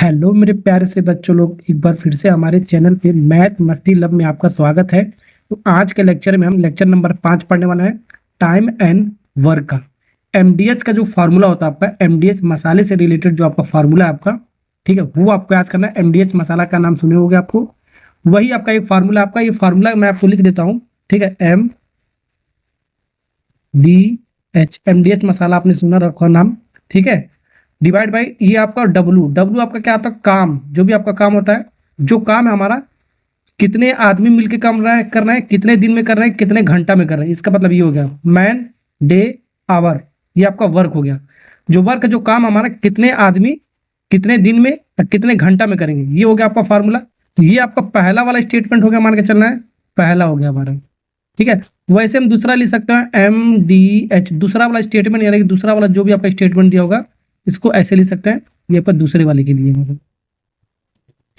Hello मेरे प्यारे से बच्चों लोग, एक बार फिर से हमारे चैनल पे मैथ मस्ती लब में आपका स्वागत है। तो आज के लेक्चर में हम लेक्चर नंबर 5 पढ़ने वाला है, टाइम एंड वर्क का। एमडीएच का जो फार्मूला होता है आपका, एमडीएच मसाले से रिलेटेड जो आपका फार्मूला है आपका, ठीक है, वो आपको याद करना है। एमडीएच मसाला का नाम सुने होगे आपको, वही आपका एक फार्मूला, आपका ये फार्मूला मैं आपको लिख देता हूँ, ठीक है। एम डी एच, एमडीएच मसाला आपने सुना रखा नाम, ठीक है। डिवाइड बाई ये आपका डब्लू, डब्लू आपका क्या होता है, काम, जो भी आपका काम होता है, जो काम है हमारा, कितने आदमी मिलके काम कर रहे हैं, कितने दिन में कर रहे हैं, कितने घंटा में कर रहे हैं, इसका मतलब ये हो गया मैन डे आवर, ये आपका वर्क हो गया। जो वर्क जो काम हमारा, कितने आदमी कितने दिन में और कितने घंटा में करेंगे, ये हो गया आपका फार्मूला। तो ये आपका पहला वाला स्टेटमेंट हो गया, मान के चलना है, पहला हो गया हमारा, ठीक है। वैसे हम दूसरा लिख सकते हैं एम डी एच, दूसरा वाला स्टेटमेंट, यानी कि दूसरा वाला जो भी आपका स्टेटमेंट दिया होगा, इसको ऐसे लिख सकते हैं, ये पर दूसरे वाले के लिए होगा,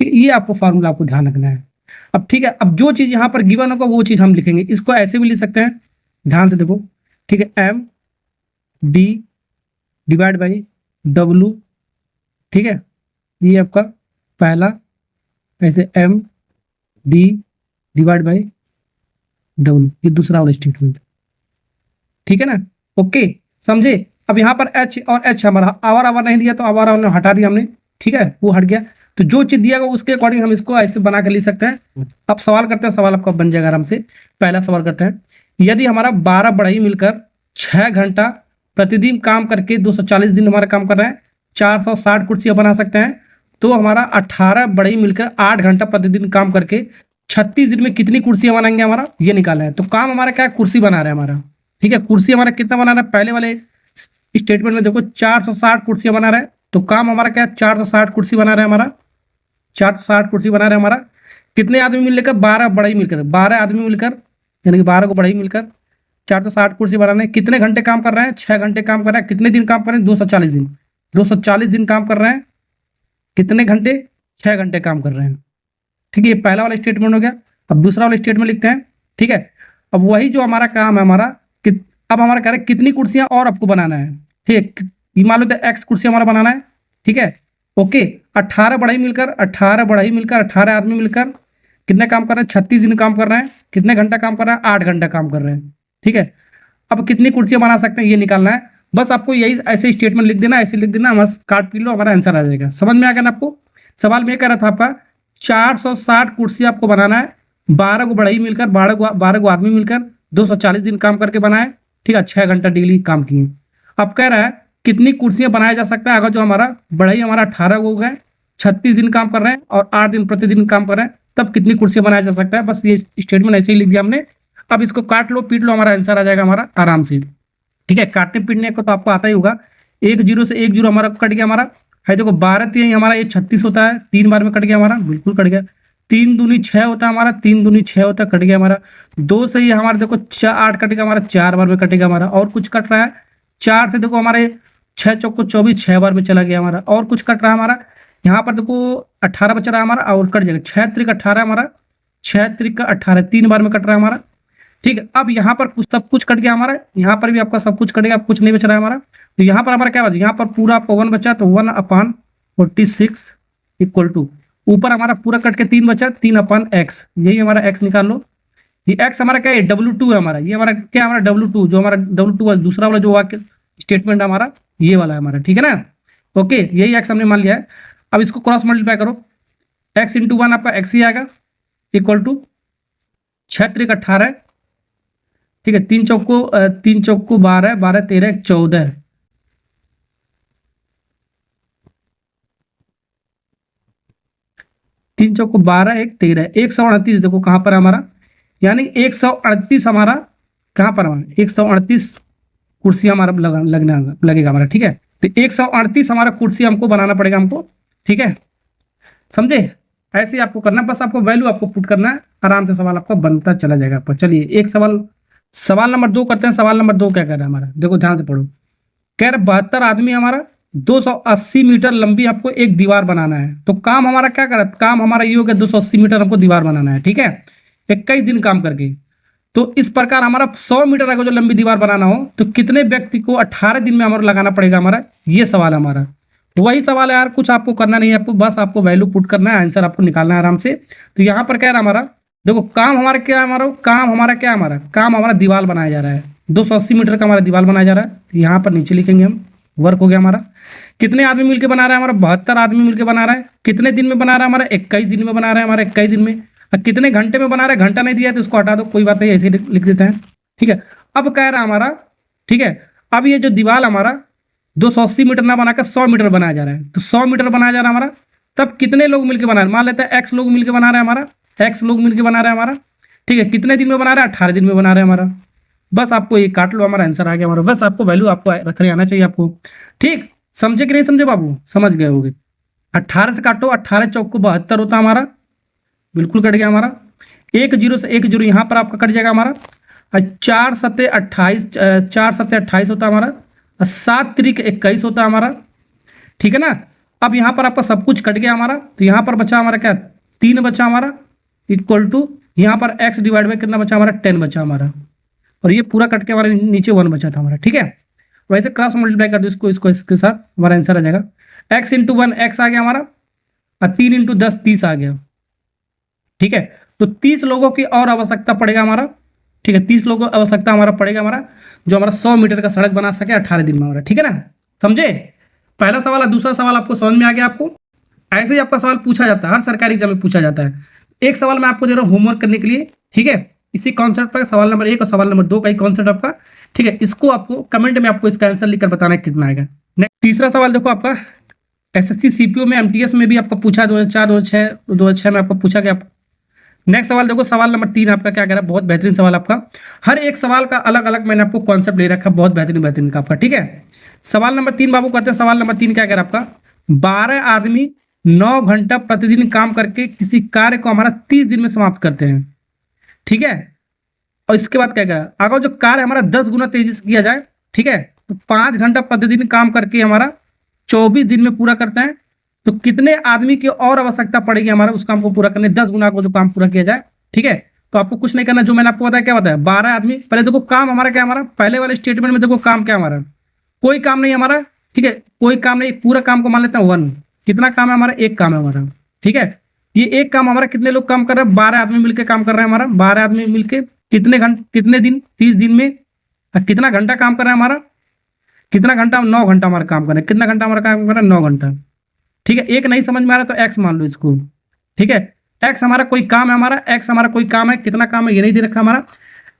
ठीक है। ये आपको फार्मूला आपको ध्यान रखना है। अब ठीक है, अब जो चीज यहाँ पर गिवन होगा वो चीज हम लिखेंगे, इसको ऐसे भी लिख सकते हैं, ध्यान से देखो, ठीक है। M D divide by W, ठीक है, ये आपका पहला, ऐसे M D divide by W, ये दूसरा वाला स्टेटमेंट, ठीक है ना। ओके, समझे। अब यहाँ पर एच और एच हमारा आवर आवर नहीं दिया, तो आवर आवर हटा दिया हमने, ठीक है, वो हट गया। तो जो चीज दिया गया उसके अकॉर्डिंग हम इसको ऐसे बना के लिख सकते हैं। अब सवाल करते हैं, सवाल आपका बन जाएगा आराम से। पहला सवाल करते हैं, यदि हमारा 12 बढ़ई मिलकर 6 घंटा प्रतिदिन काम करके 240 दिन हमारा काम कर रहे हैं, 460 कुर्सियां बना सकते हैं, तो हमारा 18 बढ़ई मिलकर 8 घंटा प्रतिदिन काम करके 36 दिन में कितनी कुर्सियां बनाएंगे, हमारा ये निकालना है। तो काम हमारा क्या है, कुर्सी बना रहे हैं हमारा, ठीक है। कुर्सी हमारा कितना बना रहा है, पहले वाले स्टेटमेंट में देखो 460 कुर्सियां बना रहे हैं, तो काम हमारा क्या है, 460 कुर्सी बना रहे हैं हमारा, 460 कुर्सी बना रहे हैं हमारा। कितने आदमी मिलकर, 12 बढ़ई मिलकर, 12 आदमी मिलकर, यानी कि 12 को बढ़ई मिलकर 460 कुर्सी बनाने, कितने घंटे काम कर रहे हैं, 6 घंटे काम कर रहे हैं। कितने दिन काम कर रहे हैं, 240 दिन, 240 दिन काम कर रहे हैं। कितने घंटे, 6 घंटे काम कर रहे हैं, ठीक है। ये पहला वाला स्टेटमेंट हो गया। अब दूसरा वाला स्टेटमेंट लिखते हैं, ठीक है। अब वही जो हमारा काम है हमारा, अब हमारा कह रहे हैं कितनी कुर्सियां और आपको बनाना है, ठीक है। ये मान लो तो एक्स कुर्सी हमारा बनाना है, ठीक है। ओके, 18 बढ़ई मिलकर, 18 बढ़ई मिलकर, 18 आदमी मिलकर कितने काम कर रहे हैं, 36 दिन काम कर रहे हैं। कितने घंटा काम कर रहे हैं, 8 घंटा काम कर रहे हैं, ठीक है। अब कितनी कुर्सियां बना सकते हैं ये निकालना है। बस आपको यही ऐसे स्टेटमेंट लिख देना, ऐसे लिख देना, बस काट पी लो, हमारा आंसर आ जाएगा। समझ में आ गया ना आपको। सवाल में कह रहा था आपका 460 कुर्सी आपको बनाना है, 12 को बढ़ई मिलकर, 12 को आदमी मिलकर 240 दिन काम करके बनाए, ठीक है, 6 घंटा डेली काम किए। अब कह रहा है कितनी कुर्सियां बनाया जा सकता है, अगर जो हमारा बढ़ई हमारा 18 हो गए, 36 दिन काम कर रहे हैं और 8 दिन प्रतिदिन काम कर रहे हैं, तब कितनी कुर्सियां बनाया जा सकता है। बस ये स्टेटमेंट ऐसे ही लिख दिया हमने। अब इसको काट लो, पीट लो, हमारा आंसर आ जाएगा हमारा आराम से, ठीक है। काटने पीटने को तो आपको आता ही होगा। 1 0 से 1 0 हमारा कट गया हमारा, है देखो 12 3 हमारा, ये 36 होता है, 3 बार में कट गया हमारा, बिल्कुल कट गया। 3 दूनी 6 होता है हमारा, 3 दूनी 6 होता है, कट गया हमारा। 2 से ही हमारा देखो 8 कटेगा हमारा, 4 बार में कटेगा हमारा। और कुछ कट रहा है, 4 से देखो हमारे 6 चौको 24, 6 बार में चला गया हमारा। और कुछ कट रहा है हमारा, यहाँ पर देखो 18 बच रहा है हमारा, और कट जाएगा 6 त्रिक 18 हमारा, 6 त्रिक 18, 3 बार में कट रहा है हमारा, ठीक है। अब यहाँ पर कुछ सब कुछ कट गया हमारा, यहाँ पर भी आपका सब कुछ कटेगा, कुछ नहीं बच रहा है हमारा। तो यहाँ पर हमारा क्या बचा, यहाँ पर पूरा आपको 1 बचा, तो 1/46 इक्वल टू, ऊपर हमारा पूरा कट के 3 बचा, 3/x, यही हमारा x निकाल लो। ये x हमारा क्या है, W2 है हमारा, ये हमारा क्या, हमारा W2, जो हमारा W2 वाला दूसरा वाला जो वाक्य स्टेटमेंट हमारा, ये वाला है हमारा, ठीक है ना। ओके, यही x हमने मान लिया है। अब इसको क्रॉस मल्टीप्लाई करो, x इंटू 1 आपका x ही आएगा, इक्वल टू 6 त्रिक 18, ठीक है, 3 चौको 12, 12 13 14, तीन चौको 12 1 13, 138 देखो कहाँ पर है हमारा, यानी 138 हमारा कहाँ पर हमारा, 138 कुर्सी हमारा लगेगा हमारा, ठीक है। तो 138 हमारा कुर्सी हमको बनाना पड़ेगा हमको, ठीक है, समझे। ऐसे आपको करना, बस आपको वैल्यू आपको पुट करना है, आराम से सवाल आपका बनता चला जाएगा आपको। चलिए एक सवाल नंबर 2 करते हैं। सवाल नंबर 2 क्या कह रहा है हमारा, देखो ध्यान से पढ़ो। कह रहा 72 आदमी हमारा 280 मीटर लंबी आपको एक दीवार बनाना है। तो काम हमारा क्या कर रहा है, काम हमारा ये हो गया 280 मीटर हमको दीवार बनाना है, ठीक है, 21 दिन काम करके। तो इस प्रकार हमारा 100 मीटर अगर जो लंबी दीवार बनाना हो, तो कितने व्यक्ति को 18 दिन में हमारा लगाना पड़ेगा, हमारा ये सवाल हमारा। वही सवाल है यार, कुछ आपको करना नहीं है, आपको बस आपको वैल्यू पुट करना है, आंसर आपको निकालना है आराम से। तो यहाँ पर क्या है हमारा, देखो काम हमारा क्या है, हमारा काम हमारा दीवार बनाया जा रहा है, 280 मीटर का हमारा दीवार बनाया जा रहा है। यहाँ पर नीचे लिखेंगे हम, वर्क हो गया हमारा। कितने आदमी मिलकर बना रहा है हमारा, 72 आदमी मिलकर बना रहा है। कितने दिन में बना रहा है हमारा, 21 दिन में बना रहा है हमारा, 21 दिन में। और कितने घंटे में बना रहा है, घंटा नहीं दिया है तो उसको हटा दो, कोई बात नहीं, ऐसे ही लिख देते हैं, ठीक है। अब कह रहा है हमारा, ठीक है, अब ये जो दीवार हमारा 280 मीटर ना बनाकर 100 मीटर बनाया जा रहा है, तो 100 मीटर बनाया जा रहा है हमारा, तब कितने लोग मिलकर बना रहे हैं, मान लेते हैं एक्स लोग मिलकर बना रहे हैं हमारा, एक्स लोग मिलकर बना रहे हैं हमारा, ठीक है। कितने दिन में बना रहे हैं, 18 दिन में बना रहे हैं हमारा। बस आपको ये काट लो, हमारा आंसर आ गया हमारा। बस आपको वैल्यू आपको रखने आना चाहिए आपको, ठीक। समझे कि नहीं समझे बाबू, समझ गए होगे। 18 से काटो, 18 चौक को 72 होता है हमारा, बिल्कुल कट गया हमारा। एक जीरो से एक जीरो यहाँ पर आपका कट जाएगा हमारा। 4 सत्ते 28, 4 सत्ते 28 होता है हमारा, और 7 त्रिक 21 होता है हमारा, ठीक है ना। अब यहाँ पर आपका सब कुछ कट गया हमारा, तो यहाँ पर बचा हमारा क्या, 3 बचा हमारा, इक्वल टू यहाँ पर x डिवाइड बाई कितना बचा हमारा, 10 बचा हमारा, और ये पूरा कट के हमारे नीचे 1 बचा था हमारा, ठीक है। वैसे क्रॉस मल्टीप्लाई कर दो इसको इसके साथ, हमारा आंसर आ जाएगा x इंटू 1 x आ गया हमारा, और 3 इंटू 10 30 आ गया, ठीक है। तो 30 लोगों की और आवश्यकता पड़ेगा हमारा, ठीक है, 30 लोगों की आवश्यकता हमारा पड़ेगा हमारा, जो हमारा 100 मीटर का सड़क बना सके 18 दिन में हमारा, ठीक है ना। समझे, पहला सवाल और दूसरा सवाल आपको समझ में आ गया आपको। ऐसे ही आपका सवाल पूछा जाता है, हर सरकारी एग्जाम में पूछा जाता है। एक सवाल मैं आपको दे रहा हूँ होमवर्क करने के लिए, ठीक है। इसी कॉन्सेप्ट पर सवाल नंबर 1 और सवाल नंबर 2 का ही कॉन्सेप्ट आपका, ठीक है। इसको आपको कमेंट में आपको इसका आंसर लिखकर बताना है कितना आएगा। नेक्स्ट तीसरा सवाल देखो आपका, एसएससी सीपीओ में एमटीएस में भी आपका पूछा, 2004 2006 में आपको पूछा गया। नेक्स्ट सवाल देखो, सवाल नंबर 3 आपका क्या कह रहा है, बहुत बेहतरीन सवाल आपका। हर एक सवाल का अलग अलग मैंने आपको कॉन्सेप्ट ले रखा है, बहुत बेहतरीन का आपका, ठीक है। सवाल नंबर 3 बाबू करते हैं। सवाल नंबर 3 क्या कह रहा है आपका, 12 आदमी 9 घंटा प्रतिदिन काम करके किसी कार्य को हमारा 30 दिन में समाप्त करते हैं, ठीक है। और इसके बाद क्या कह रहा है, अगर जो कार्य हमारा 10 गुना तेजी से किया जाए, ठीक है, तो 5 घंटा प्रतिदिन काम करके हमारा 24 दिन में पूरा करते हैं, तो कितने आदमी की और आवश्यकता पड़ेगी हमारा उस काम को पूरा करने, 10 गुना को जो काम पूरा किया जाए, ठीक है। तो आपको कुछ नहीं करना, जो मैंने आपको बताया क्या बताया, 12 आदमी। पहले देखो काम हमारा क्या, हमारा पहले वाले स्टेटमेंट में देखो काम क्या हमारा, कोई काम नहीं हमारा, ठीक है, कोई काम नहीं, पूरा काम को मान लेते हैं 1। कितना काम है हमारा, एक काम है हमारा, ठीक है। ये एक काम हमारा कितने लोग काम कर रहे हैं, 12 आदमी मिलकर काम कर रहे हैं हमारा, 12 आदमी मिलकर कितने घंटे, कितने दिन, 30 दिन में। कितना घंटा काम कर रहा है हमारा, कितना घंटा, 9 घंटा हमारा काम कर रहे हैं। कितना घंटा हमारा काम कर रहा है, 9 घंटा, ठीक है। एक नहीं समझ में आ रहा तो एक्स मान लो इसको, ठीक है। एक्स हमारा कोई काम है हमारा, एक्स हमारा कोई काम है, कितना काम है ये नहीं दे रखा हमारा।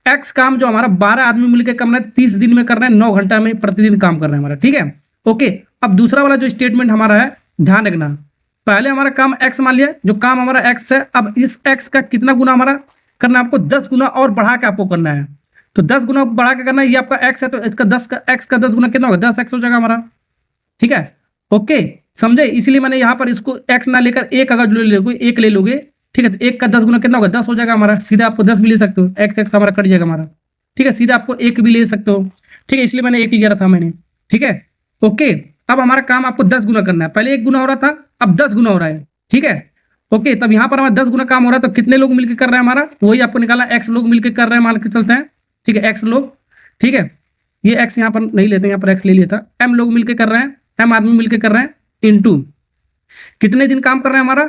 एक्स काम जो हमारा 12 आदमी मिलकर कर रहे हैं, 30 दिन में कर रहे हैं, 9 घंटा में प्रतिदिन काम कर रहे हैं हमारा, ठीक है। ओके, अब दूसरा वाला जो स्टेटमेंट हमारा है, ध्यान रखना, पहले हमारा काम एक्स मान लिया, जो काम हमारा एक्स है, अब इस एक्स का कितना गुना हमारा करना है, आपको 10 गुना और बढ़ा के आपको करना है। तो 10 गुना बढ़ा के करना है, ये आपका एक्स है, तो इसका 10 का एक्स का 10 गुना कितना होगा, 10 एक्स हो जाएगा हमारा, ठीक है। ओके, समझे, इसलिए मैंने यहाँ पर इसको एक्स ना लेकर एक अगर ले लोगे, एक ले लोगे, ठीक है, तो एक का 10 गुना कितना होगा, 10 हो जाएगा हमारा। सीधा आपको 10 भी ले सकते हो, एक्स एक्स हमारा कट जाएगा हमारा, ठीक है। सीधा आपको एक भी ले सकते हो, ठीक है, इसलिए मैंने एक लिया था मैंने, ठीक है। ओके, अब हमारा काम आपको 10 गुना करना है, पहले 1 गुना हो रहा था, अब 10 गुना हो रहा है, ठीक है। ओके, तब यहाँ पर हमारा 10 गुना काम हो रहा है, तो कितने लोग मिलकर कर रहे हैं हमारा, वही आपको निकाला, एक्स लोग मिलकर कर रहे हैं, मान के चलते हैं, ठीक है, एक्स लोग, ठीक है। ये एक्स यहाँ पर नहीं लेते, यहाँ पर एक्स ले लिया था, एम लोग मिलकर कर रहे हैं, एम आदमी मिलकर कर रहे हैं, इनटू कितने दिन काम कर रहे हैं हमारा,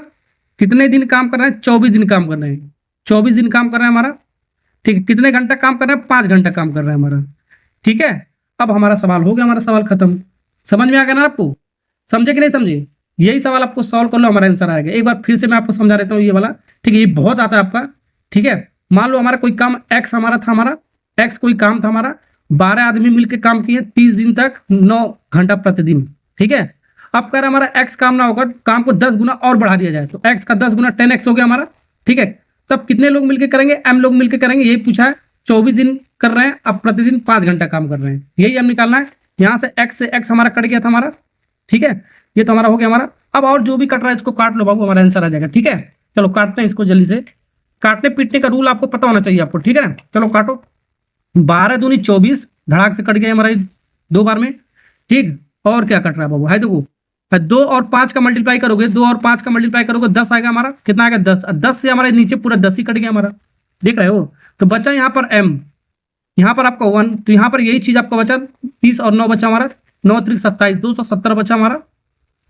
कितने दिन काम कर रहे हैं, 24 दिन काम कर रहे हैं, 24 दिन काम कर रहे हैं हमारा, ठीक है। कितने घंटा काम कर रहे हैं, 5 घंटा काम कर रहे हैं हमारा, ठीक है। अब हमारा सवाल हो गया, हमारा सवाल खत्म। समझ में आ गया ना आपको, समझे कि नहीं समझे, यही सवाल आपको सॉल्व कर लो, हमारा आंसर आएगा। एक बार फिर से मैं आपको समझा देता हूँ ये वाला, ठीक है, ये बहुत आता है आपका, ठीक है। मान लो हमारा कोई काम एक्स हमारा था, हमारा एक्स कोई काम था हमारा, 12 आदमी मिलकर काम किए 30 दिन तक, 9 घंटा प्रतिदिन, ठीक है। अब कह रहा हमारा एक्स काम ना होगा, काम को 10 गुना और बढ़ा दिया जाए, तो एक्स का 10 गुना 10x हो गया हमारा, ठीक है। तब कितने लोग मिलकर करेंगे, एम लोग मिलकर करेंगे, यही पूछा है। 24 दिन कर रहे हैं, अब प्रतिदिन 5 घंटा काम कर रहे हैं, यही हम निकालना है। यहाँ से एक्स हमारा कट गया था हमारा, ठीक है, ये तो हमारा हो गया हमारा। अब और जो भी कट रहा है इसको काट लो बाबू, हमारा आंसर आ जाएगा, ठीक है। चलो काटते हैं इसको जल्दी से, काटने पीटने का रूल आपको पता होना चाहिए आपको, ठीक है ना। चलो काटो, 12 दूनी 24, धड़ाक से कट गया हमारा 2 बार में, ठीक। और क्या कट रहा है बाबू, है देखो, 2 और 5 का मल्टीप्लाई करोगे, 2 और 5 का मल्टीप्लाई करोगे 10 आएगा हमारा, कितना आएगा 10, 10 से हमारे नीचे पूरा 10 ही कट गया हमारा, देख रहे हो। तो बचा यहाँ पर m, यहाँ पर आपका 1, तो यहाँ पर यही चीज आपका बचा 30 और 9 बचा हमारा, 9 3 27, 270 बचा हमारा,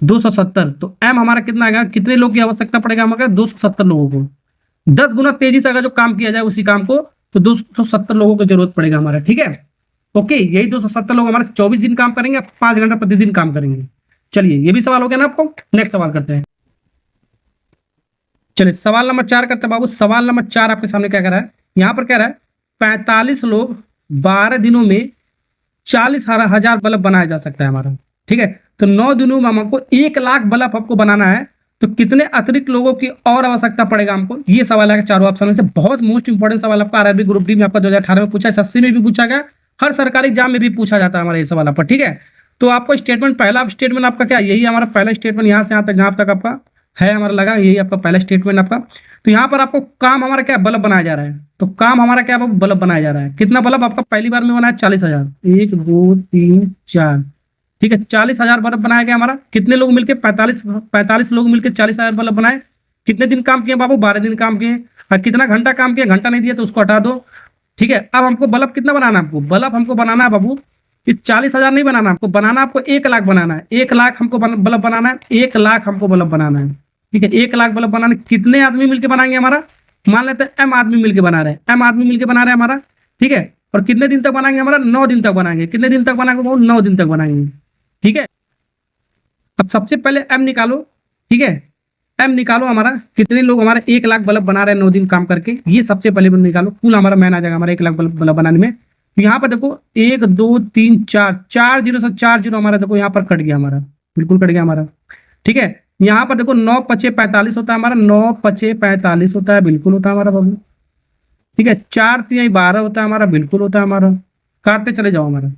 270, तो m हमारा कितना आएगा, कितने लोग की आवश्यकता पड़ेगा हमारे, 270 लोगों को। 10 गुना तेजी से अगर जो काम किया जाए उसी काम को, तो 270 लोगों की जरूरत पड़ेगा हमारा, ठीक है। ओके, यही 270 लोग हमारे 24 दिन काम करेंगे, 5 घंटा प्रतिदिन काम करेंगे। चलिए, ये भी सवाल हो गया ना आपको। नेक्स्ट सवाल करते हैं। चलिए सवाल नंबर 4 करते हैं बाबू। सवाल नंबर 4 आपके सामने क्या कह रहा है, यहाँ पर कह रहा है 45 लोग 12 दिनों में 40,000 बल्ब बनाया जा सकता है हमारा, ठीक है। तो 9 दिनों में हमको 1,00,000 बल्ब आपको बनाना है, तो कितने अतिरिक्त लोगों की और आवश्यकता पड़ेगा हमको, ये सवाल है चारों ऑप्शन में से। बहुत मोस्ट इंपोर्टेंट सवाल आपका आरआरबी ग्रुप डी में आपका 2018 में पूछा, 80 में भी पूछा गया, हर सरकारी एग्जाम में भी पूछा जाता है हमारा ये सवाल आपका, ठीक है। तो आपको स्टेटमेंट, पहला स्टेटमेंट आपका क्या, यही हमारा पहला स्टेटमेंट, यहाँ से यहाँ तक जहाँ तक आपका है हमारा लगा, यही आपका पहला स्टेटमेंट आपका। तो यहाँ पर आपको काम हमारा क्या, बल्ब बनाया जा रहा है, तो काम हमारा क्या, बल्ब बनाया जा रहा है। कितना बल्ब आपका पहली बार में बना है, 40,000, 1 2 3 4, ठीक है। 40,000 बल्ब बनाया गया हमारा। कितने लोग मिलके, 45 लोग मिलकर 40,000 बल्ब बनाए। कितने दिन काम किए बाबू, 12 दिन काम किए। और कितना घंटा काम किया, घंटा नहीं दिया तो उसको हटा दो, ठीक है। अब हमको बल्ब कितना बनाना है, आपको बल्ब हमको बनाना है बाबू, ये 40,000 नहीं बनाना आपको, बनाना आपको 1,00,000 बनाना है। 1,00,000 हमको बल्ब बनाना है, 1,00,000 हमको बल्ब बनाना है, ठीक है। 1,00,000 बल्ब बनाने, कितने आदमी मिलकर बनाएंगे हमारा, मान लेते हैं m आदमी मिलकर बना रहे हैं, m आदमी मिलकर बना रहे हैं हमारा, ठीक है। और कितने दिन तक बनाएंगे हमारा, 9 दिन तक बनाएंगे। कितने दिन तक बनाएंगे बाबू, 9 दिन तक बनाएंगे, ठीक है। अब सबसे पहले m निकालो, ठीक है। m निकालो हमारा, कितने लोग हमारे 1,00,000 बल्ब बना रहे हैं 9 दिन काम करके, ये सबसे पहले निकालो। कुल हमारा मैन आ जाएगा हमारा 1,00,000 बल्ब बनाने में। तो यहाँ पर देखो 1 2 3 4, 4 जीरो से 4 जीरो हमारा देखो यहाँ पर कट गया हमारा, बिल्कुल कट गया हमारा, ठीक है। यहाँ पर देखो 9 5 45 होता है हमारा, 9 5 45 होता है, बिल्कुल होता है हमारा बाबू, ठीक है। 4 3 12 होता है हमारा, बिल्कुल होता है हमारा। काटते चले जाओ हमारा,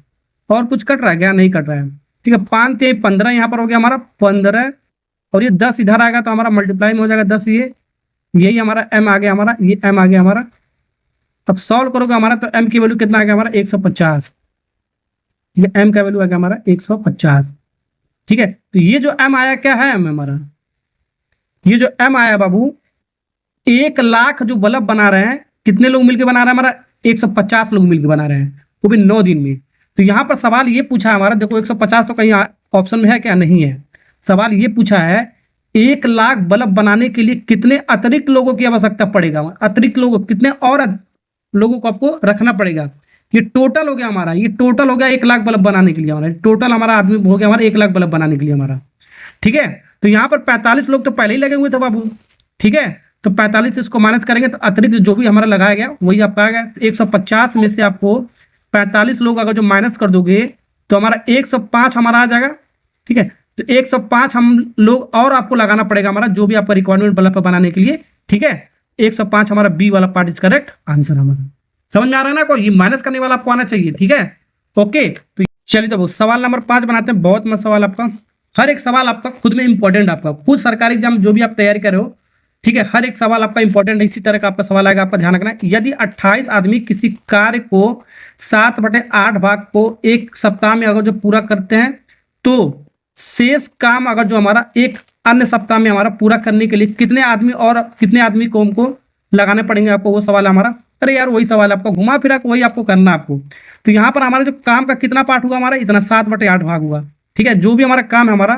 और कुछ कट रहा है क्या, नहीं कट रहा है, ठीक है। 5 3 15 यहाँ पर हो गया हमारा 15, और ये 10 इधर आएगा तो हमारा मल्टीप्लाई में हो जाएगा 10, ये यही हमारा m आ गया हमारा, ये m आ गया हमारा। अब सॉल्व करोगे हमारा तो m की वैल्यू कितना आ गया हमारा, 150, ये m का वैल्यू आ गया हमारा 150, ठीक है। तो ये जो m आया क्या है m हमारा, ये जो m आया बाबू, 1,00,000 जो बल्ब बना रहे हैं, कितने लोग मिलकर बना रहे हैं हमारा, 150 लोग मिलकर बना रहे हैं, वो भी 9 दिन में। तो यहाँ पर सवाल ये पूछा हमारा, देखो 150 तो कहीं ऑप्शन में है क्या, नहीं है। सवाल ये पूछा है 1,00,000 बल्ब बनाने के लिए कितने अतिरिक्त लोगों की आवश्यकता पड़ेगा, अतिरिक्त लोगों, कितने और लोगों को आपको रखना पड़ेगा। ये टोटल हो गया हमारा, ये टोटल हो गया 1,00,000 बल्ब बनाने के लिए हमारा, टोटल हमारा आदमी हो गया हमारा 1,00,000 बल्ब बनाने के लिए हमारा, ठीक है। तो यहाँ पर 45 लोग तो पहले ही लगे हुए थे बाबू, ठीक है। तो 45 इसको माइनस करेंगे तो अतिरिक्त जो भी हमारा लगाया गया वही आपका आ गया। 150 में से आपको 45 लोग अगर जो माइनस कर दोगे तो हमारा 105 हमारा आ जाएगा, ठीक है। तो 105 हम लोग और आपको लगाना पड़ेगा हमारा, जो भी आपका रिक्वायरमेंट बल्ब बनाने के लिए, ठीक है। 105 हमारा बी वाला पार्ट इज करेक्ट आंसर हमारा। समझ में आ रहा है ना, कोई माइनस करने वाला आपको आना चाहिए, ठीक है। ओके, तो चलिए तो सवाल नंबर 5 बनाते हैं। बहुत मस्त सवाल आपका, हर एक सवाल आपका खुद में इंपॉर्टेंट, आपका खुद सरकारी एग्जाम जो भी आप तैयारी कर रहे हो, ठीक है, हर एक सवाल आपका इंपॉर्टेंट है। इसी तरह का आपका सवाल आएगा, आपका ध्यान रखना है। यदि 28 आदमी किसी कार्य को 7/8 भाग को एक सप्ताह में अगर जो पूरा करते हैं, तो शेष काम अगर जो हमारा एक अन्य सप्ताह में हमारा पूरा करने के लिए कितने आदमी और कितने आदमी को हमको लगाने पड़ेंगे, आपको वो सवाल हमारा। अरे यार वही सवाल आपको घुमा फिरा वही आपको करना आपको। तो यहाँ पर हमारा जो काम का कितना पार्ट हुआ हमारा, इतना 7/8 भाग हुआ, ठीक है। जो भी हमारा काम है हमारा,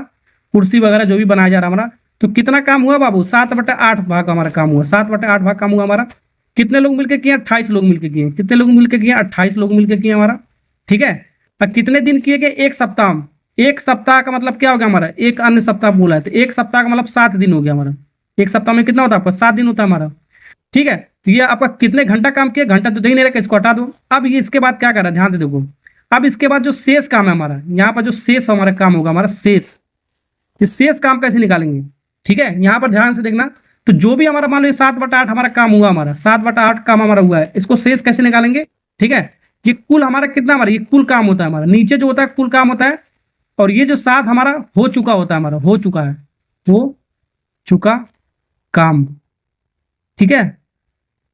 कुर्सी वगैरह जो भी बनाया जा रहा है हमारा, तो कितना काम हुआ बाबू, 7/8 भाग हमारा काम हुआ, 7/8 भाग काम हुआ हमारा। कितने लोग मिलकर किए, 28 लोग मिलकर किए। कितने लोग मिलकर किए, 28 लोग मिलकर किए हमारा, ठीक है। और कितने दिन किए गए, एक सप्ताह में। एक सप्ताह का मतलब क्या हो गया हमारा, एक अन्य सप्ताह बोला है, तो एक सप्ताह का मतलब 7 दिन हो गया हमारा। एक सप्ताह में कितना होता है आपका, 7 दिन होता है हमारा, ठीक है। तो ये आपका कितने घंटा काम किया, घंटा तो दे नहीं रखा, इसको हटा दो। अब ये इसके बाद क्या कर रहा है, ध्यान से देखो। अब इसके बाद जो शेष काम है हमारा, यहाँ पर जो शेष हमारा काम होगा हमारा शेष, ये शेष काम कैसे निकालेंगे, ठीक है। यहाँ पर ध्यान से देखना, तो जो भी हमारा मान लो 7/8 हमारा काम हुआ, हमारा 7/8 काम हमारा हुआ है, इसको शेष कैसे निकालेंगे, ठीक है। ये कुल हमारा कितना, हमारा ये कुल काम होता है हमारा, नीचे जो होता है कुल काम होता है, और ये जो 7 हमारा हो चुका होता है, हमारा हो चुका है, हो चुका काम, ठीक है।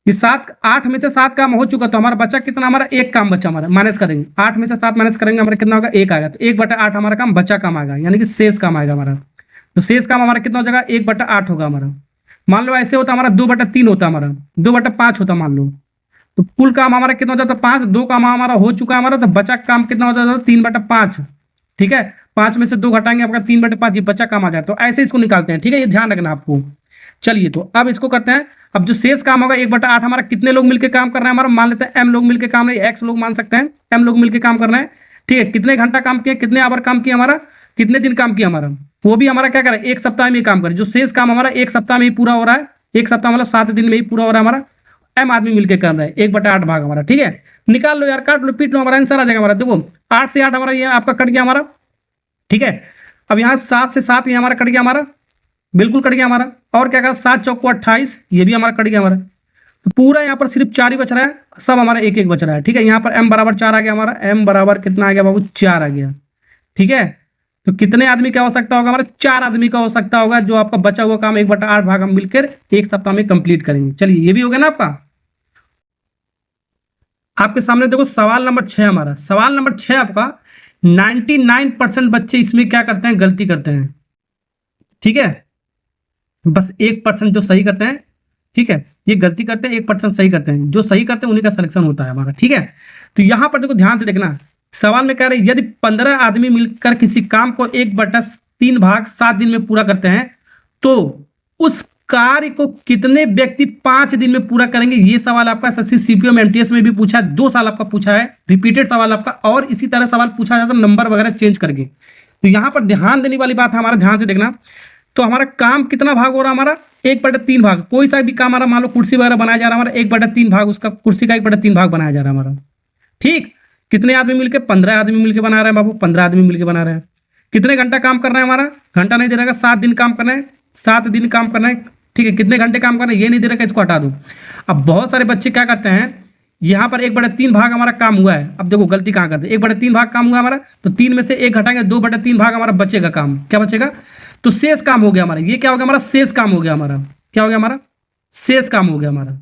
ये 8 में से 7 काम हो चुका, तो हमारा बचा कितना, हमारा एक काम बचा हमारा, माइनस करेंगे 8 में से 7 माइनस करेंगे, हमारा कितना होगा, 1 आएगा। तो 1/8 हमारा काम बचा काम आएगा, यानी कि शेष काम आएगा हमारा। तो शेष काम हमारा कितना हो जाएगा, 1/8 होगा हमारा। मान लो ऐसे होता हमारा 2/3 होता हमारा, 2/5 होता मान लो, तो कुल काम हमारा कितना हो जाता, 5, 2 काम हमारा हो चुका है हमारा, तो बचा काम कितना हो जाता, 3/5, ठीक है, 5 में से 2 घटाएंगे आपका 3/5, ये बचा काम आ जाए, तो ऐसे इसको निकालते हैं। ठीक है, ये ध्यान रखना आपको। चलिए तो अब इसको करते हैं। अब जो शेष काम होगा 1/8 हमारा कितने लोग मिलकर काम कर रहे हैं हमारा, मान लेते हैं m लोग मिलकर काम रहे, x लोग मान सकते हैं, m लोग मिलकर काम कर रहे हैं। ठीक है, कितने घंटा काम किया, कितने आवर काम किया हमारा, कितने दिन काम किया हमारा, वो भी हमारा क्या कर रहा है, 1 सप्ताह में काम करे। जो शेष काम हमारा 1 सप्ताह में ही पूरा हो रहा है, 1 सप्ताह मतलब 7 दिन में ही पूरा हो रहा है हमारा, m आदमी मिलकर कर रहा है, 1/8 भाग हमारा। ठीक है, निकाल लो यार, काट लो, पीट लो, हमारा आंसर आ जाएगा हमारा। देखो 8 से 8 हमारा ये आपका कट गया हमारा। ठीक है, अब यहाँ 7 से 7 ये हमारा कट गया हमारा, बिल्कुल कट गया हमारा। और क्या कहा, 7 चौको 28, ये भी हमारा कट गया हमारा। तो पूरा यहाँ पर सिर्फ 4 ही बच रहा है, सब हमारा 1-1 बच रहा है। ठीक है, यहाँ पर m बराबर 4 आ गया हमारा, m बराबर कितना आ गया बाबू, 4 आ गया। ठीक है, तो कितने आदमी का हो सकता होगा हमारा, 4 आदमी का हो सकता होगा, जो आपका बचा हुआ काम 1/8 भाग हम मिलकर 1 सप्ताह में कंप्लीट करेंगे। चलिए ये भी हो गया ना आपका। आपके सामने देखो सवाल नंबर 6 हमारा, सवाल नंबर 6 आपका 99% बच्चे इसमें क्या करते हैं, गलती करते हैं। ठीक है, बस 1% जो सही करते हैं। ठीक है, ये गलती करते हैं, 1% सही करते हैं, जो सही करते हैं उन्हीं का सिलेक्शन होता है हमारा। ठीक है, तो यहां पर देखो ध्यान से देखना, सवाल में कह रहे हैं यदि 15 आदमी मिलकर किसी काम को 1/3 भाग 7 दिन में पूरा करते हैं तो उस कार्य को कितने व्यक्ति 5 दिन में पूरा करेंगे। ये सवाल आपका एसएससी सीपीओ एमटीएस में भी पूछा है, 2 साल आपका पूछा है, रिपीटेड सवाल आपका, और इसी तरह सवाल पूछा जाता है नंबर वगैरह चेंज करके। तो यहाँ पर ध्यान देने वाली बात है हमारा, ध्यान से देखना। तो हमारा काम कितना भाग हो रहा है हमारा, 1/3 भाग। कोई सा भी काम हमारा, मान लो कुर्सी वगैरह बनाया जा रहा है हमारा, 1/3 भाग उसका, कुर्सी का 1/3 भाग बनाया जा रहा है हमारा। ठीक, कितने आदमी मिलके, 15 आदमी मिलके बना रहे हैं बाबू, 15 आदमी मिलके बना रहे हैं। कितने घंटा काम करना है हमारा, घंटा नहीं दे रहेगा, 7 दिन काम करना है, 7 दिन काम करना है। ठीक है, कितने घंटे काम करना है ये नहीं दे रहेगा, इसको हटा दो। अब बहुत सारे बच्चे क्या करते हैं, यहाँ पर 1/3 भाग हमारा काम हुआ है। अब देखो गलती कहाँ करते हैं, 1/3 भाग काम हुआ हमारा, तो 3 में से 1 घटाएंगे, 2/3 भाग हमारा बचेगा काम, क्या बचेगा, तो शेष काम हो गया हमारा। ये क्या हो गया हमारा, शेष काम हो गया हमारा, क्या हो गया हमारा, शेष काम हो गया हमारा,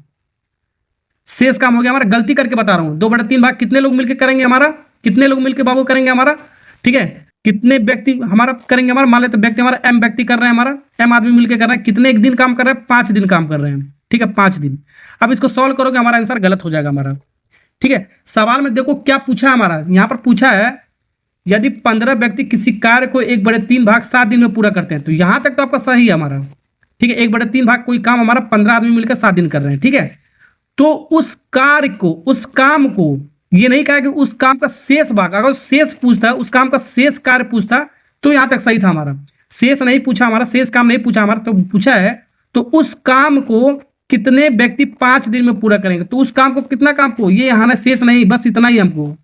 शेष काम हो गया हमारा। गलती करके बता रहा हूँ, 2/3 भाग कितने लोग मिलकर करेंगे हमारा, कितने लोग मिलकर बाबू करेंगे हमारा। ठीक है, कितने व्यक्ति हमारा करेंगे हमारा, मान लेते व्यक्ति हमारा m व्यक्ति कर रहे हैं हमारा, m आदमी मिलकर कर रहे हैं, कितने एक दिन काम कर रहे हैं, 5 दिन काम कर रहे हैं। ठीक है, 5 दिन। अब इसको सॉल्व करोगे हमारा आंसर गलत हो जाएगा हमारा। ठीक है, सवाल में देखो क्या पूछा है हमारा, यहाँ पर पूछा है यदि 15 व्यक्ति किसी कार्य को 1/3 भाग 7 दिन में पूरा करते हैं, तो यहां तक तो आपका सही है हमारा। ठीक है, 1/3 भाग कोई काम हमारा 15 आदमी मिलकर 7 दिन कर रहे हैं। ठीक है, तो उस कार्य को, उस काम को, ये नहीं कहा कि उस काम का शेष भाग, अगर शेष पूछता, उस काम का शेष कार्य पूछता तो यहां तक सही था हमारा। शेष नहीं पूछा हमारा, शेष काम नहीं पूछा हमारा, तो पूछा है तो उस काम को कितने व्यक्ति 5 दिन में पूरा करेंगे, तो उस काम को कितना काम को, ये यहाँ शेष नहीं, बस इतना ही हमको,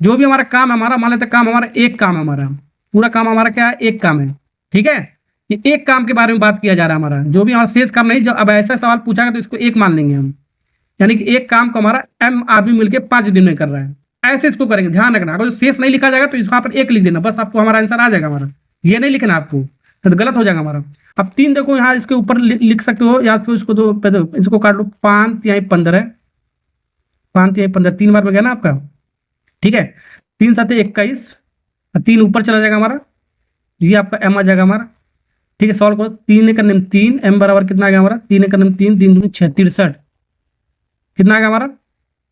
जो भी हमारा काम है हमारा, मान लेते काम हमारा एक काम है हमारा, पूरा काम हमारा क्या है, एक काम है। ठीक है, ये एक काम के बारे में बात किया जा रहा है हमारा, जो भी हमारा शेष काम नहीं। जब अब ऐसा सवाल पूछा तो इसको एक मान लेंगे हम, यानी कि एक काम को हमारा m आदमी मिलकर 5 दिन में कर रहा है, ऐसे इसको करेंगे। ध्यान रखना, अगर शेष नहीं लिखा जाएगा तो इसको यहाँ पर 1 लिख देना, बस आपको हमारा आंसर आ जाएगा हमारा। ये नहीं लिखना आपको, तो गलत हो जाएगा हमारा। अब 3 देखो यहाँ इसके ऊपर लिख सकते हो, या तो इसको तो इसको काट लो, 5 या 15 है, 5 या 15 3 बार में गया ना आपका। ठीक है, 3 7 21, 3 ऊपर चला जाएगा हमारा, ये आपका m आ जाएगा हमारा। ठीक है, सॉल्व करो, 3 एक 3, m बराबर कितना आ गया हमारा, 3 एक 3, 3 दूनी 6, 63, कितना आ गया हमारा,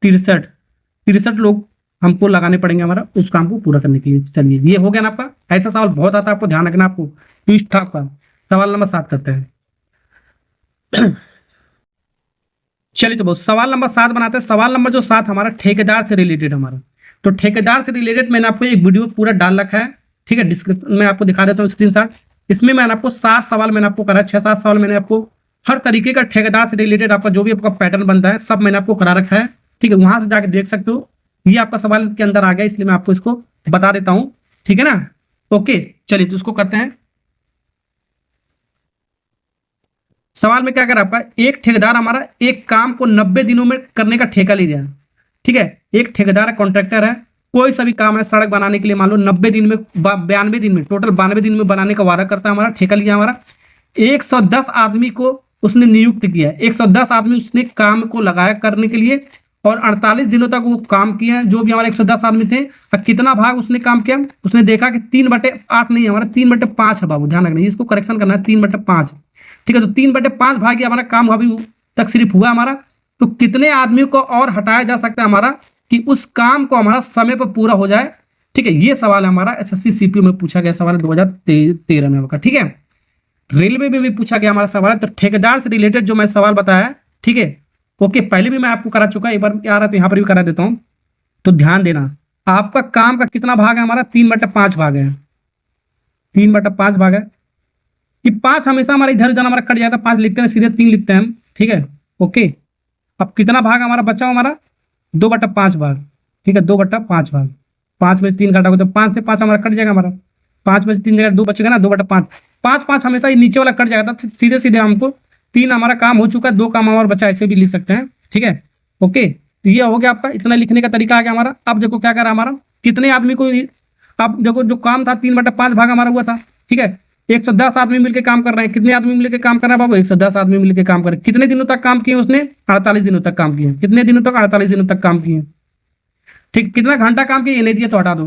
63 लोग हमको लगाने पड़ेंगे हमारा उस काम को पूरा करने के लिए। चलिए ये हो गया ना आपका। ऐसा सवाल बहुत आता है, आपको ध्यान रखना, आपको ट्विस्ट था आपका। सवाल नंबर 7 करते हैं। चलिए तो बहुत सवाल नंबर 7 बनाते हैं। सवाल नंबर जो 7 हमारा ठेकेदार से रिलेटेड हमारा, तो ठेकेदार से रिलेटेड मैंने आपको एक वीडियो पूरा डाल रखा है। ठीक है, डिस्क्रिप्शन में आपको दिखा देता हूँ स्क्रीनशॉट। इसमें मैंने आपको 7 सवाल मैंने आपको करा, 6-7 सवाल मैंने आपको हर तरीके का ठेकेदार से रिलेटेड आपका जो भी आपका पैटर्न बनता है सब मैंने आपको करा रखा है। ठीक है, वहां से जाके देख सकते हो। ये आपका सवाल के अंदर आ गया, इसलिए मैं आपको इसको बता देता हूँ। ठीक है ना, ओके। चलिए तो इसको करते हैं। सवाल में क्या कर आपका, एक ठेकेदार हमारा एक काम को 90 दिनों में करने का ठेका ले लिया। ठीक है, एक ठेकेदार है, कॉन्ट्रैक्टर है, कोई सा भी काम है सड़क बनाने के लिए, मान लो 90 दिन में, 92 दिन में, टोटल 92 दिन में बनाने का वादा करता है हमारा, ठेका लिया हमारा। 110 आदमी को उसने नियुक्त किया, 110 आदमी उसने काम को लगाया करने के लिए, और 48 दिनों तक वो काम किया। जो भी हमारे 110 आदमी थे, कितना भाग उसने काम किया, उसने देखा कि 3/8 नहीं, हमारा 3/5 है बाबू, ध्यान रखना, इसको करेक्शन करना है, 3/5। ठीक है, तो 3/5 भाग ही हमारा काम अभी तक सिर्फ हुआ हमारा। तो कितने आदमी को और हटाया जा सकता है हमारा कि उस काम को हमारा समय पर पूरा हो जाए, ठीक है, ये सवाल हमारा एसएससी सीपीयू में पूछा गया सवाल है 2013 में होगा। ठीक है, रेलवे में भी पूछा गया हमारा सवाल है। तो ठेकेदार से रिलेटेड जो मैं सवाल बताया, ठीक है, ओके, पहले भी मैं आपको करा चुका, एक बार आ रहा तो यहाँ पर भी करा देता हूँ। तो ध्यान देना, आपका काम का कितना भाग है हमारा, 3/5 भाग है, 3/5 भाग है। कि 5 हमेशा हमारा इधर उधर हमारा कट जाता है, 5 लिखते हैं सीधे 3 लिखते हैं हम। ठीक है, ओके, अब कितना भाग हमारा बचा हमारा, 2/5 भाग। ठीक है, 2/5 भाग, 5 में से 3 घटा हो तो 5 से 5 हमारा कट जाएगा हमारा, 5 में से 3 जगह 2 बचेगा ना, 2/5। 5 हमेशा ये नीचे वाला कट जाएगा, तो सीधे सीधे हमको 3 हमारा काम हो चुका है, 2 काम हमारा बचा, ऐसे भी लिख सकते हैं। ठीक है, ओके, तो ये हो गया आपका, इतना लिखने का तरीका आ गया हमारा। अब देखो क्या करा हमारा, कितने आदमी को, अब देखो जो काम था 3/5 भाग हमारा हुआ था। ठीक है, 110 आदमी मिलकर काम कर रहे हैं। कितने आदमी मिलकर काम कर रहे हैं बाबू, 110 आदमी मिलकर काम कर रहे हैं। कितने दिनों तक काम किए उसने, 48 दिनों तक काम किए। कितने दिनों तक, 48 दिनों तक काम किए। ठीक, कितना घंटा काम किया ये नहीं दिया तो हटा दो।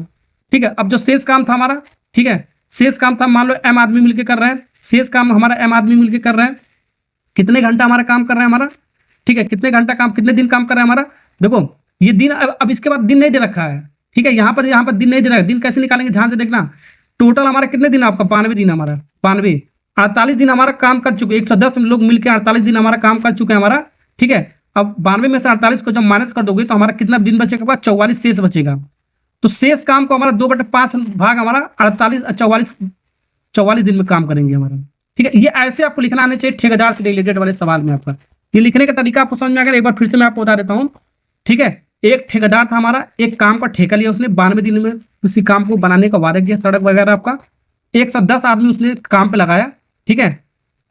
ठीक है, अब जो शेष काम था हमारा, ठीक है, शेष काम था, मान लो m आदमी मिलकर कर रहे हैं, शेष काम हमारा m आदमी मिलकर कर रहे हैं। कितने घंटा हमारा काम कर रहे हैं हमारा, ठीक है, कितने घंटा काम, कितने दिन काम कर रहे हैं हमारा। देखो ये दिन, अब इसके बाद दिन नहीं दे रखा है। ठीक है, यहाँ पर दिन नहीं दे रखा है। दिन कैसे निकालेंगे, ध्यान से देखना। टोटल हमारा कितने दिन, आपका 92 दिन हमारा, 92, 48 दिन हमारा काम कर चुके, 110 लोग मिलकर 48 दिन हमारा काम कर चुके हैं हमारा। ठीक है, अब 92 में से 48 को जब माइनस कर दोगे तो हमारा कितना दिन बचेगा, 44 शेष बचेगा। तो शेष काम को हमारा 2/5 भाग हमारा 44 दिन में काम करेंगे हमारा। ठीक है, ये ऐसे आपको लिखना आना चाहिए ठेकेदार से रिलेटेड वाले सवाल में। आपका ये लिखने का तरीका आपको समझ में आ गया, एक बार फिर से मैं आपको बता देता हूँ। ठीक है, एक ठेकेदार था हमारा, एक काम का ठेका लिया उसने, 92 दिन में उसी काम को बनाने का वादा किया, सड़क वगैरह आपका 110 आदमी उसने काम पे लगाया। ठीक है,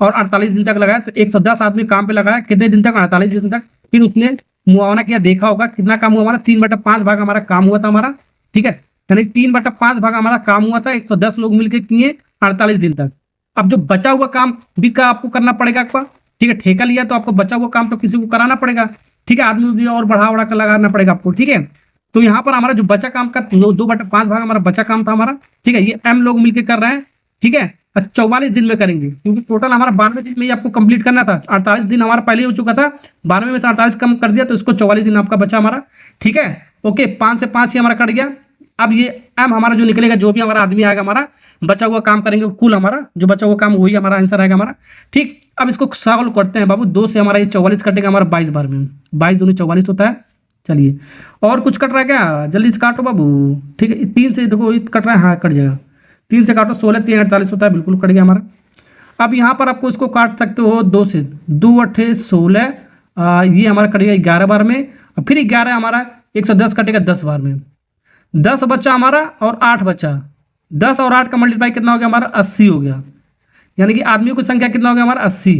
और 48 दिन तक लगाया। तो 110 आदमी काम पे लगाया, कितने दिन तक, 48 दिन तक। फिर उसने मुआवना किया, देखा होगा कितना काम हुआ हमारा, 3/5 भाग हमारा काम हुआ था हमारा। ठीक है, यानी 3/5 भाग हमारा काम हुआ था, 110 लोग मिलकर किए 48 दिन तक। अब जो बचा हुआ काम भी का आपको करना पड़ेगा आपका। ठीक है, ठेका लिया तो आपको बचा हुआ काम तो किसी को कराना पड़ेगा। ठीक है, आदमी भी और बढ़ा कर लगाना पड़ेगा आपको। ठीक है, तो यहाँ पर हमारा जो बचा काम का 2/5 भाग हमारा बचा काम था हमारा। ठीक है, ये m लोग मिलकर कर रहे हैं। ठीक है, 44 दिन में करेंगे, क्योंकि टोटल हमारा 92 दिन में ही आपको कंप्लीट करना था। 48 दिन हमारा पहले हो चुका था, 92 में से 48 कम कर दिया तो इसको 44 दिन आपका बचा हमारा। ठीक है, ओके, 5 से 5 ही हमारा कट गया। अब ये m हमारा जो निकलेगा, जो भी हमारा आदमी आएगा हमारा, बचा हुआ काम करेंगे, कुल हमारा जो बचा हुआ काम वही हमारा आंसर आएगा हमारा। ठीक, अब इसको सॉल्व करते हैं बाबू। 2 से हमारा ये 44 कटेगा हमारा 22 बार में, 22 दूनी 44 होता है। चलिए, और कुछ कट रहा है क्या, जल्दी से काटो बाबू। ठीक है, 3 से देखो कट रहा है, हाँ कट जाएगा, 3 से काटो, 16 3 48 होता है, बिल्कुल कट गया हमारा। अब यहाँ पर आपको इसको काट सकते हो 2 से, 2 8 16, ये हमारा कटेगा 11 बार में। फिर 11 हमारा 110 कटेगा 10 बार में, 10 बचा हमारा और 8 बचा। 10 और 8 का मल्टीप्लाई कितना हो गया हमारा, 80 हो गया। यानी कि आदमियों की संख्या कितना हो गया हमारा, 80।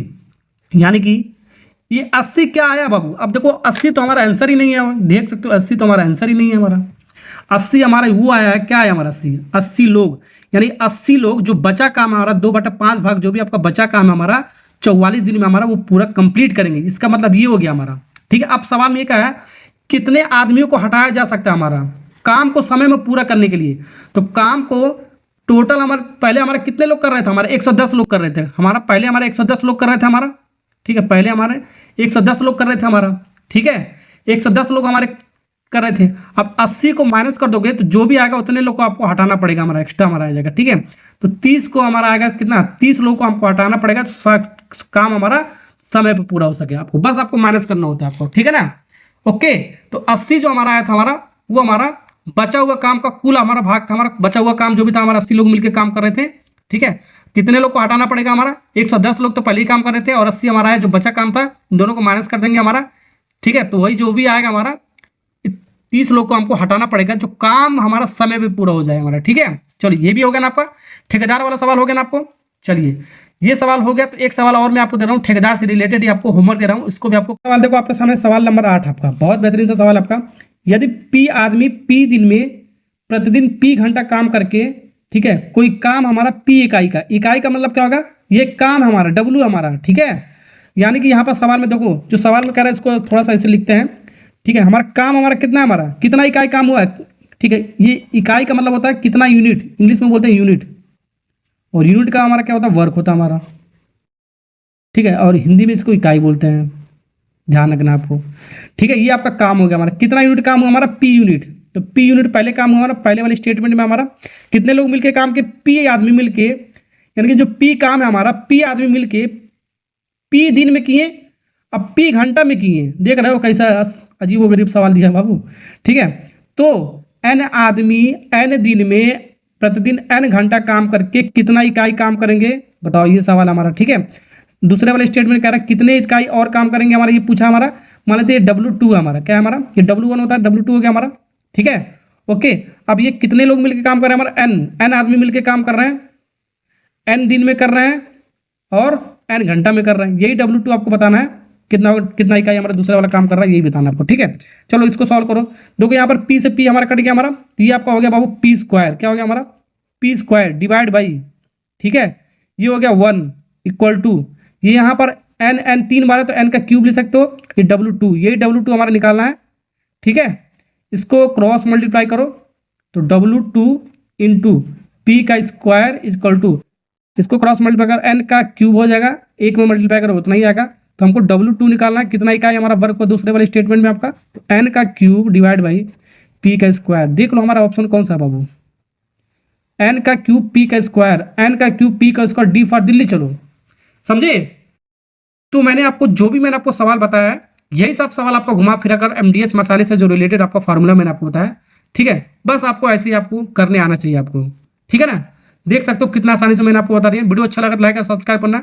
यानी कि ये 80 क्या आया बाबू, अब देखो 80 तो हमारा आंसर ही नहीं है, देख सकते हो 80 तो हमारा आंसर ही नहीं है हमारा। 80 हमारा वो आया है, क्या आया हमारा 80 लोग। यानी 80 लोग जो बचा काम हमारा 2/5 भाग जो भी आपका बचा काम है हमारा 44 दिन में हमारा वो पूरा कंप्लीट करेंगे। इसका मतलब ये हो गया हमारा। ठीक है, अब सवाल में क्या है, कितने आदमियों को हटाया जा सकता है हमारा काम को समय में पूरा करने के लिए। तो काम को टोटल हमारे पहले हमारे कितने लोग कर रहे थे, हमारे 110 लोग कर रहे थे हमारा, पहले हमारे 110 लोग कर रहे थे हमारा। ठीक है, पहले हमारे 110 लोग कर रहे थे हमारा। ठीक है, 110 लोग हमारे कर रहे थे। अब 80 को माइनस कर दोगे तो जो भी आएगा उतने लोग को आपको हटाना पड़ेगा हमारा, एक्स्ट्रा हमारा आ जाएगा। ठीक है, तो 30 को हमारा आएगा कितना, 30 लोग को हमको हटाना पड़ेगा, तो काम हमारा समय पर पूरा हो सके। आपको बस आपको माइनस करना होता है आपको। ठीक है ना, ओके। तो 80 जो हमारा आया था हमारा, वो हमारा बचा हुआ काम का कुल हमारा भाग था। हमारा बचा हुआ काम जो भी था हमारा 80 लोग मिलकर काम कर रहे थे। ठीक है, कितने लोग को हटाना पड़ेगा हमारा, 110 लोग तो पहले ही काम कर रहे थे, और 80 हमारा है जो बचा काम था, दोनों को माइनस कर देंगे हमारा। ठीक है, तो वही जो भी आएगा हमारा 30 लोग को हमको हटाना पड़ेगा, जो काम हमारा समय पे पूरा हो जाए हमारा। ठीक है, चलिए ये भी हो गया ना आपका, ठेकेदार वाला सवाल हो गया ना आपको। चलिए ये सवाल हो गया, तो एक सवाल और मैं आपको दे रहा हूँ ठेकेदार से रिलेटेड ही, आपको होमवर्क दे रहा हूँ, इसको भी आपको सवाल देखो आपके सामने। सवाल नंबर 8 आपका बहुत बेहतरीन सा सवाल आपका। यदि P आदमी P दिन में प्रतिदिन P घंटा काम करके, ठीक है, कोई काम हमारा P इकाई का मतलब क्या होगा, ये काम हमारा W हमारा। ठीक है, यानी कि यहाँ पर सवाल में देखो, जो सवाल में कह रहा है इसको थोड़ा सा ऐसे लिखते हैं। ठीक है, हमारा काम हमारा कितना है, हमारा कितना इकाई काम हुआ है। ठीक है, ये इकाई का मतलब होता है कितना यूनिट, इंग्लिश में बोलते हैं यूनिट, और यूनिट का हमारा क्या होता है, वर्क होता है हमारा। ठीक है, और हिंदी में इसको इकाई बोलते हैं, ध्यान रखना आपको। ठीक है, ये आपका काम हो गया हमारा, कितना यूनिट काम हुआ हमारा, P यूनिट। तो पी यूनिट पहले काम हुआ ना, पहले वाले स्टेटमेंट में हमारा कितने लोग मिलके काम के, पी आदमी मिलके, यानी कि जो पी काम है हमारा, पी आदमी मिलके पी दिन में किए, अब पी घंटा में किए। देख रहे हो कैसा अजीब गरीब सवाल दिया है बाबू, ठीक है। तो एन आदमी एन दिन में प्रतिदिन एन घंटा काम करके कितना इकाई काम करेंगे, बताओ, ये सवाल हमारा, ठीक है। दूसरे वाले स्टेटमेंट कह रहा है कितने इकाई और काम करेंगे, हमारा ये पूछा हमारा। मान लेते हैं W2 है हमारा, क्या है हमारा, ये W1 होता है, W2 हो गया हमारा, ठीक है। ओके, अब ये कितने लोग मिलकर काम कर रहे हैं, हमारा एन आदमी मिलकर काम कर रहे हैं, एन दिन में कर रहे हैं और एन घंटा में कर रहे हैं। यही W2 आपको बताना है, कितना कितना इकाई हमारा दूसरा वाला काम कर रहा है, यही बताना है आपको, ठीक है। चलो इसको सॉल्व करो। देखो यहाँ पर पी से पी हमारा कट गया हमारा, तो ये आपका हो गया बाबू पी स्क्वायर, क्या हो गया हमारा, पी स्क्वायर डिवाइड बाई, ठीक है, ये हो गया 1 इक्वल टू, ये यहाँ पर एन एन 3 बार है तो एन का क्यूब ले सकते हो, ये W2, यही W2 हमारा निकालना है, ठीक है। इसको क्रॉस मल्टीप्लाई करो तो W2 इंटू पी का स्क्वायर इक्वल टू, इसको क्रॉस मल्टीप्लाई कर एन का क्यूब हो जाएगा, एक में मल्टीप्लाई करो उतना ही आएगा। तो हमको W2 निकालना है, कितना इकाई हमारा वर्ग को दूसरे वाले स्टेटमेंट में आपका, तो एन का क्यूब डिवाइड बाई पी का स्क्वायर। देख लो हमारा ऑप्शन कौन सा है बाबू, एन का क्यूब पी का स्क्वायर, एन का क्यूब पी का स्क्वायर, डी फॉर दिल्ली। चलो समझे। तो मैंने आपको जो भी मैंने आपको सवाल बताया है, यही सब सवाल आपको घुमा फिरा कर MDH मसाले से जो रिलेटेड आपका फार्मूला मैंने आपको बताया, ठीक है। बस आपको ऐसे ही आपको करने आना चाहिए आपको, ठीक है ना। देख सकते हो कितना आसानी से मैंने आपको बता दिया। वीडियो अच्छा लगा तो लाइक और सब्सक्राइब करना।